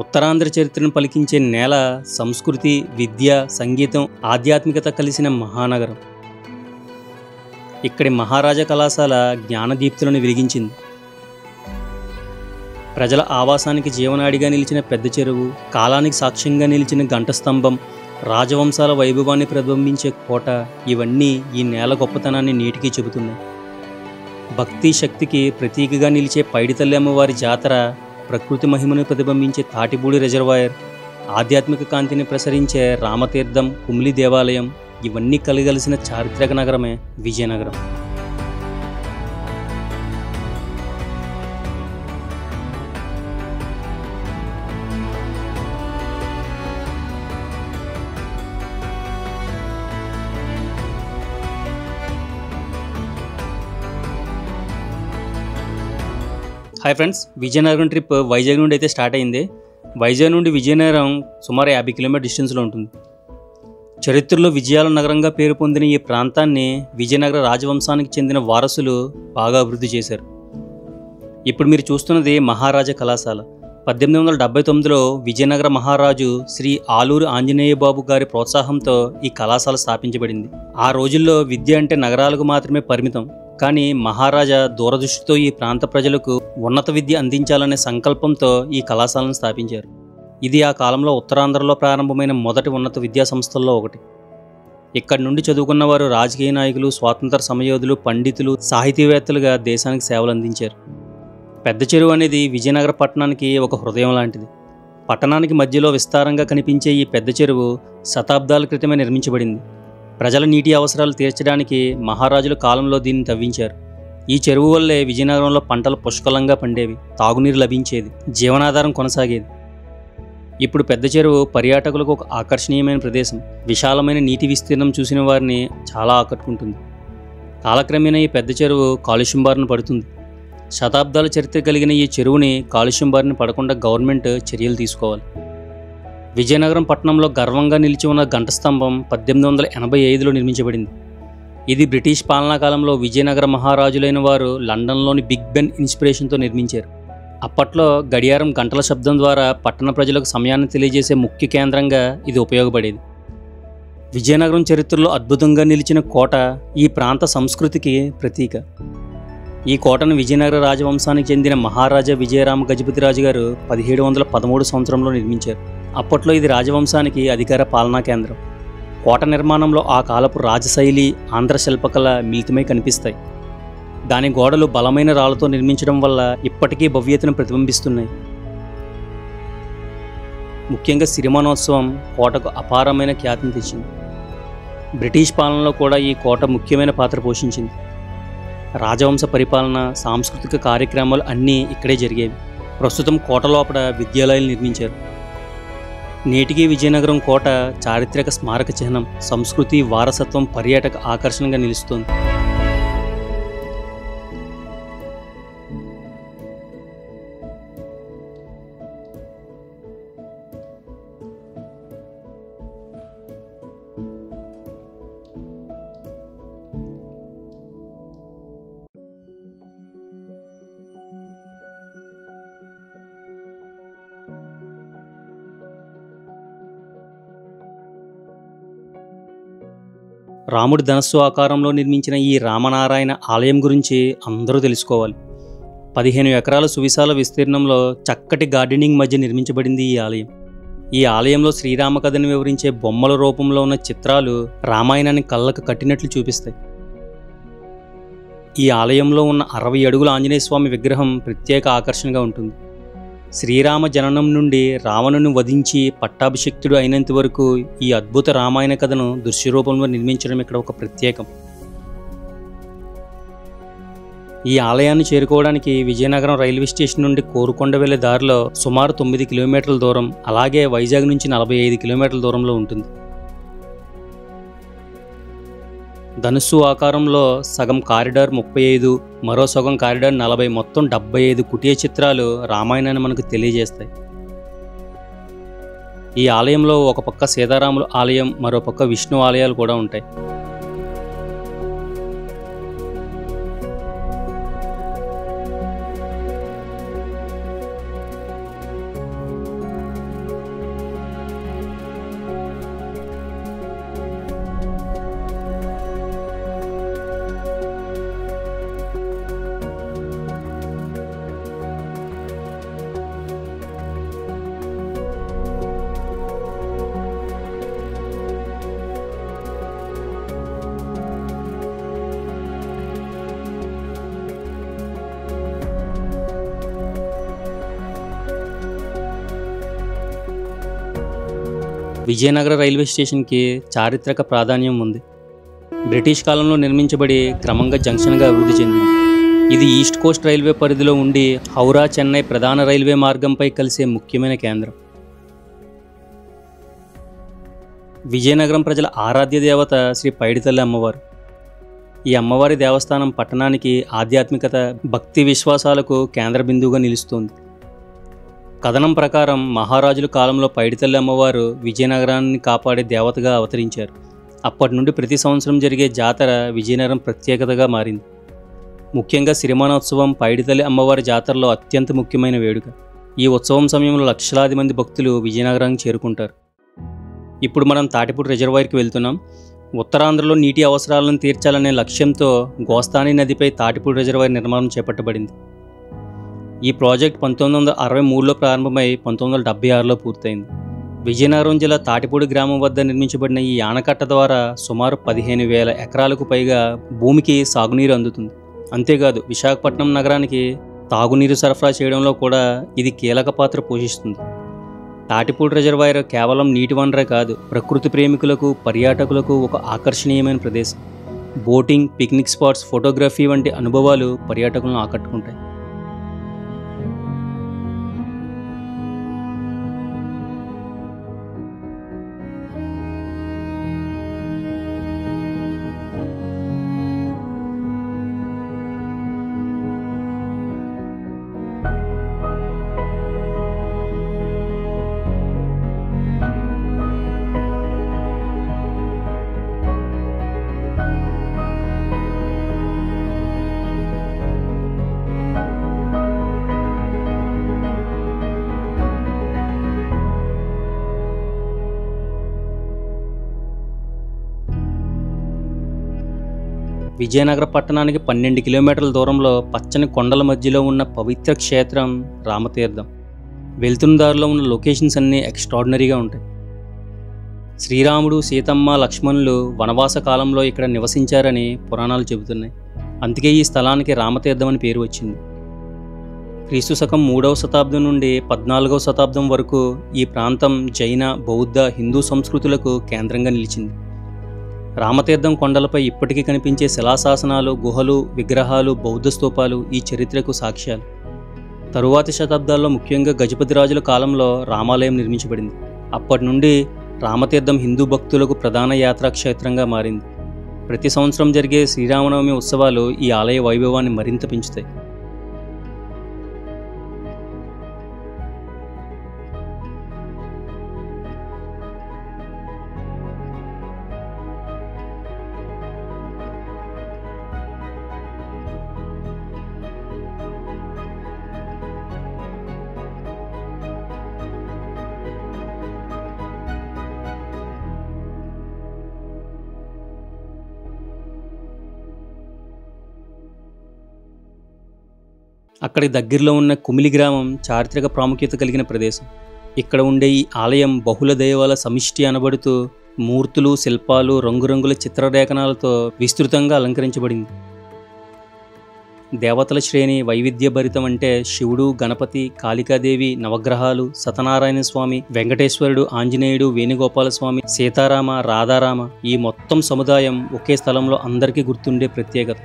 ఉత్తరాంధ్ర చరిత్రను పలికించే నేల, సంస్కృతి, విద్య, సంగీతం, ఆధ్యాత్మికత కలిసిన మహానగరం. ఇక్కడి మహారాజా కళాశాల జ్ఞానదీప్తులను వెలిగించింది. ప్రజల ఆవాసానికి జీవనాడిగా నిలిచిన పెద్ద చెరువు, కాలానికి సాక్ష్యంగా నిలిచిన ఘంటస్తంభం, రాజవంశాల వైభవాన్ని ప్రతిబింబించే కోట, ఇవన్నీ ఈ నేల గొప్పతనాన్ని నేటికీ చెబుతున్నాయి. భక్తి శక్తికి ప్రతీకగా నిలిచే పైడితల్లి అమ్మవారి జాతర, ప్రకృతి మహిమను ప్రతిబింబించే తాటిపూడి రిజర్వాయర్, ఆధ్యాత్మిక కాంతిని ప్రసరించే రామతీర్థం, కుమిలి దేవాలయం, ఇవన్నీ కలగలిసిన చారిత్రక నగరమే Vizianagaram. Hi friends, Vizianagaram trip Vizag నుండి అయితే స్టార్ట్ అయింది. వైజాగ్ నుండి విజయనగరం సుమారు 50 కిలోమీటర్ డిస్టెన్స్లో ఉంటుంది. చరిత్రలో విజయాల నగరంగా పేరు పొందిన ఈ ప్రాంతాన్ని విజయనగర రాజవంశానికి చెందిన వారసులు బాగా అభివృద్ధి చేశారు. ఇప్పుడు మీరు చూస్తున్నది మహారాజా కళాశాల. 1879లో విజయనగర మహారాజు శ్రీ ఆలూరు ఆంజనేయ బాబు గారి ప్రోత్సాహంతో ఈ కళాశాల స్థాపించబడింది. ఆ రోజుల్లో విద్య అంటే నగరాలకు మాత్రమే పరిమితం. కానీ మహారాజా దూరదృష్టితో ఈ ప్రాంత ప్రజలకు ఉన్నత విద్య అందించాలనే సంకల్పంతో ఈ కళాశాలను స్థాపించారు. ఇది ఆ కాలంలో ఉత్తరాంధ్రలో ప్రారంభమైన మొదటి ఉన్నత విద్యా సంస్థల్లో ఒకటి. ఇక్కడి నుండి చదువుకున్న వారు రాజకీయ నాయకులు, స్వాతంత్ర సమయోధులు, పండితులు, సాహితీవేత్తలుగా దేశానికి సేవలు అందించారు. పెద్ద చెరువు అనేది విజయనగర పట్టణానికి ఒక హృదయం లాంటిది. పట్టణానికి మధ్యలో విస్తారంగా కనిపించే ఈ పెద్ద చెరువు శతాబ్దాల క్రితమే నిర్మించబడింది. ప్రజల నీటి అవసరాలు తీర్చడానికి మహారాజుల కాలంలో దీన్ని తవ్వించారు. ఈ చెరువు వల్లే విజయనగరంలో పంటలు పుష్కలంగా పండేవి, తాగునీరు లభించేది, జీవనాధారం కొనసాగేది. ఇప్పుడు పెద్ద చెరువు పర్యాటకులకు ఒక ఆకర్షణీయమైన ప్రదేశం. విశాలమైన నీటి విస్తీర్ణం చూసిన వారిని చాలా ఆకట్టుకుంటుంది. కాలక్రమేణా ఈ పెద్ద చెరువు కాలుష్యం బారిన పడుతుంది. శతాబ్దాల చరిత్ర కలిగిన ఈ చెరువుని కాలుష్యం బారిన పడకుండా గవర్నమెంట్ చర్యలు తీసుకోవాలి. విజయనగరం పట్టణంలో గర్వంగా నిలిచి ఉన్న ఘంటస్తంభం 1885లో నిర్మించబడింది. ఇది బ్రిటిష్ పాలనా కాలంలో విజయనగర మహారాజులైన వారు లండన్లోని బిగ్ బెన్ ఇన్స్పిరేషన్తో నిర్మించారు. అప్పట్లో గడియారం గంటల శబ్దం ద్వారా పట్టణ ప్రజలకు సమయాన్ని తెలియజేసే ముఖ్య కేంద్రంగా ఇది ఉపయోగపడేది. విజయనగరం చరిత్రలో అద్భుతంగా నిలిచిన కోట ఈ ప్రాంత సంస్కృతికి ప్రతీక. ఈ కోటను విజయనగర రాజవంశానికి చెందిన మహారాజా విజయరామ గజపతిరాజు గారు 1713 సంవత్సరంలో నిర్మించారు. అప్పట్లో ఇది రాజవంశానికి అధికార పాలనా కేంద్రం. కోట నిర్మాణంలో ఆ కాలపు రాజశైలి, ఆంధ్ర శిల్పకళ మిళితమై కనిపిస్తాయి. దాని గోడలు బలమైన రాళ్లతో నిర్మించడం వల్ల ఇప్పటికీ భవ్యతను ప్రతిబింబిస్తున్నాయి. ముఖ్యంగా సిరిమానోత్సవం కోటకు అపారమైన ఖ్యాతిని తెచ్చింది. బ్రిటిష్ పాలనలో కూడా ఈ కోట ముఖ్యమైన పాత్ర పోషించింది. రాజవంశ పరిపాలన, సాంస్కృతిక కార్యక్రమాలు అన్నీ ఇక్కడే జరిగేవి. ప్రస్తుతం కోట లోపల విద్యాలయాలు నిర్మించారు. నేటికీ విజయనగరం కోట చారిత్రక స్మారక చిహ్నం, సంస్కృతి, వారసత్వం, పర్యాటక ఆకర్షణగా నిలుస్తోంది. రాముడి ధనస్సు ఆకారంలో నిర్మించిన ఈ రామనారాయణ ఆలయం గురించి అందరూ తెలుసుకోవాలి. 15 ఎకరాల సువిశాల విస్తీర్ణంలో చక్కటి గార్డెనింగ్ మధ్య నిర్మించబడింది ఈ ఆలయం. ఈ ఆలయంలో శ్రీరామ కథను వివరించే బొమ్మల రూపంలో ఉన్న చిత్రాలు రామాయణాన్ని కళ్ళకు కట్టినట్లు చూపిస్తాయి. ఈ ఆలయంలో ఉన్న 60 అడుగుల ఆంజనేయ స్వామి విగ్రహం ప్రత్యేక ఆకర్షణగా ఉంటుంది. శ్రీరామ జననం నుండి రావణుని వధించి పట్టాభిషిక్తుడు అయినంత వరకు ఈ అద్భుత రామాయణ కథను దృశ్యరూపంలో నిర్మించడం ఇక్కడ ఒక ప్రత్యేకం. ఈ ఆలయాన్ని చేరుకోవడానికి విజయనగరం రైల్వే స్టేషన్ నుండి కోరుకొండ వెళ్లే దారిలో సుమారు 9 కిలోమీటర్ల దూరం, అలాగే వైజాగ్ నుంచి 45 కిలోమీటర్ల దూరంలో ఉంటుంది. ధనుస్సు ఆకారంలో సగం కారిడార్ 35, మరో సగం కారిడార్ 40, మొత్తం 75 కుటీయ చిత్రాలు రామాయణాన్ని మనకు తెలియజేస్తాయి. ఈ ఆలయంలో ఒక పక్క సీతారాముల ఆలయం, మరో పక్క విష్ణు ఆలయాలు కూడా ఉంటాయి. విజయనగర రైల్వే స్టేషన్కి చారిత్రక ప్రాధాన్యం ఉంది. బ్రిటిష్ కాలంలో నిర్మించబడి క్రమంగా జంక్షన్గా అభివృద్ధి చెందింది. ఇది ఈస్ట్ కోస్ట్ రైల్వే పరిధిలో ఉండి హౌరా చెన్నై ప్రధాన రైల్వే మార్గంపై కలిసే ముఖ్యమైన కేంద్రం. విజయనగరం ప్రజల ఆరాధ్య దేవత శ్రీ పైడితల్లి అమ్మవారు. ఈ అమ్మవారి దేవస్థానం పట్టణానికి ఆధ్యాత్మికత, భక్తి విశ్వాసాలకు కేంద్ర బిందువుగా నిలుస్తుంది. కథనం ప్రకారం మహారాజుల కాలంలో పైడితల్లి అమ్మవారు విజయనగరాన్ని కాపాడే దేవతగా అవతరించారు. అప్పటి నుండి ప్రతి సంవత్సరం జరిగే జాతర విజయనగరం ప్రత్యేకతగా మారింది. ముఖ్యంగా సిరిమానోత్సవం పైడితల్లి అమ్మవారి జాతరలో అత్యంత ముఖ్యమైన వేడుక. ఈ ఉత్సవం సమయంలో లక్షలాది మంది భక్తులు విజయనగరానికి చేరుకుంటారు. ఇప్పుడు మనం తాటిపూడి రిజర్వాయర్కి వెళ్తున్నాం. ఉత్తరాంధ్రలో నీటి అవసరాలను తీర్చాలనే లక్ష్యంతో గోస్తాని నదిపై తాటిపూడి రిజర్వాయర్ నిర్మాణం చేపట్టబడింది. ఈ ప్రాజెక్ట్ 1963లో ప్రారంభమై 1976లో పూర్తయింది. విజయనగరం జిల్లా తాటిపూడి గ్రామం వద్ద నిర్మించబడిన ఈ ఆనకట్ట ద్వారా సుమారు 15,000 ఎకరాలకు పైగా భూమికి సాగునీరు అందుతుంది. అంతేకాదు విశాఖపట్నం నగరానికి తాగునీరు సరఫరా చేయడంలో కూడా ఇది కీలక పాత్ర పోషిస్తుంది. తాటిపూడి రిజర్వాయర్ కేవలం నీటి వనరే కాదు, ప్రకృతి ప్రేమికులకు, పర్యాటకులకు ఒక ఆకర్షణీయమైన ప్రదేశం. బోటింగ్, పిక్నిక్ స్పాట్స్, ఫోటోగ్రఫీ వంటి అనుభవాలు పర్యాటకులను ఆకట్టుకుంటాయి. విజయనగర పట్టణానికి 12 కిలోమీటర్ల దూరంలో పచ్చని కొండల మధ్యలో ఉన్న పవిత్ర క్షేత్రం రామతీర్థం. వెళ్తున్న దారిలో ఉన్న లొకేషన్స్ అన్నీ ఎక్స్ట్రాడినరీగా ఉంటాయి. శ్రీరాముడు, సీతమ్మ, లక్ష్మణులు వనవాస కాలంలో ఇక్కడ నివసించారని పురాణాలు చెబుతున్నాయి. అందుకే ఈ స్థలానికి రామతీర్థం అని పేరు వచ్చింది. క్రీస్తు శకం 3వ శతాబ్దం నుండి 14వ శతాబ్దం వరకు ఈ ప్రాంతం జైన, బౌద్ధ, హిందూ సంస్కృతులకు కేంద్రంగా నిలిచింది. రామతీర్థం కొండలపై ఇప్పటికీ కనిపించే శిలాశాసనాలు, గుహలు, విగ్రహాలు, బౌద్ధ స్తూపాలు ఈ చరిత్రకు సాక్ష్యాలు. తరువాతి శతాబ్దాల్లో ముఖ్యంగా గజపతి రాజుల కాలంలో రామాలయం నిర్మించబడింది. అప్పటి నుండి రామతీర్థం హిందూ భక్తులకు ప్రధాన యాత్రా క్షేత్రంగా మారింది. ప్రతి సంవత్సరం జరిగే శ్రీరామనవమి ఉత్సవాలు ఈ ఆలయ వైభవాన్ని మరింత పెంచుతాయి. అక్కడి దగ్గరలో ఉన్న కుమిలి గ్రామం చారిత్రక ప్రాముఖ్యత కలిగిన ప్రదేశం. ఇక్కడ ఉండే ఈ ఆలయం బహుళ దైవాల సమిష్టి అనబడుతూ మూర్తులు, శిల్పాలు, రంగురంగుల చిత్రరేఖనాలతో విస్తృతంగా అలంకరించబడింది. దేవతల శ్రేణి వైవిధ్యభరితం అంటే శివుడు, గణపతి, కాళికాదేవి, నవగ్రహాలు, సత్యనారాయణ స్వామి, వెంకటేశ్వరుడు, ఆంజనేయుడు, వేణుగోపాలస్వామి, సీతారామ, రాధారామ ఈ మొత్తం సముదాయం ఒకే స్థలంలో అందరికీ గుర్తుండే ప్రత్యేకత.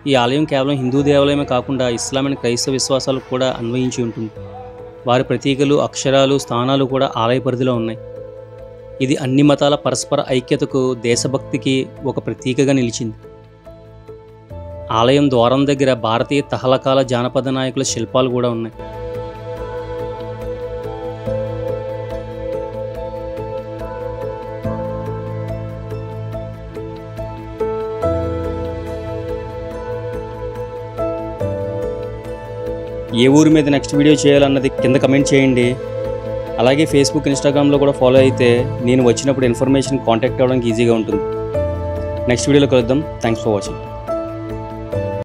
ఈ ఆలయం కేవలం హిందూ దేవాలయమే కాకుండా ఇస్లాం అండ్ క్రైస్తవ విశ్వాసాలకు కూడా అన్వయించి ఉంటుంది. వారి ప్రతీకలు, అక్షరాలు, స్థానాలు కూడా ఆలయ పరిధిలో ఉన్నాయి. ఇది అన్ని మతాల పరస్పర ఐక్యతకు, దేశభక్తికి ఒక ప్రతీకగా నిలిచింది. ఆలయం ద్వారం దగ్గర భారతీయ తహలకాల జానపద నాయకుల శిల్పాలు కూడా ఉన్నాయి. ఏ ఊరి మీద నెక్స్ట్ వీడియో చేయాలన్నది కింద కమెంట్ చేయండి. అలాగే ఫేస్బుక్, ఇన్స్టాగ్రామ్లో కూడా ఫాలో అయితే నేను వచ్చినప్పుడు ఇన్ఫర్మేషన్ కాంటాక్ట్ అవ్వడానికి ఈజీగా ఉంటుంది. నెక్స్ట్ వీడియోలో కలుద్దాం. Thanks for watching.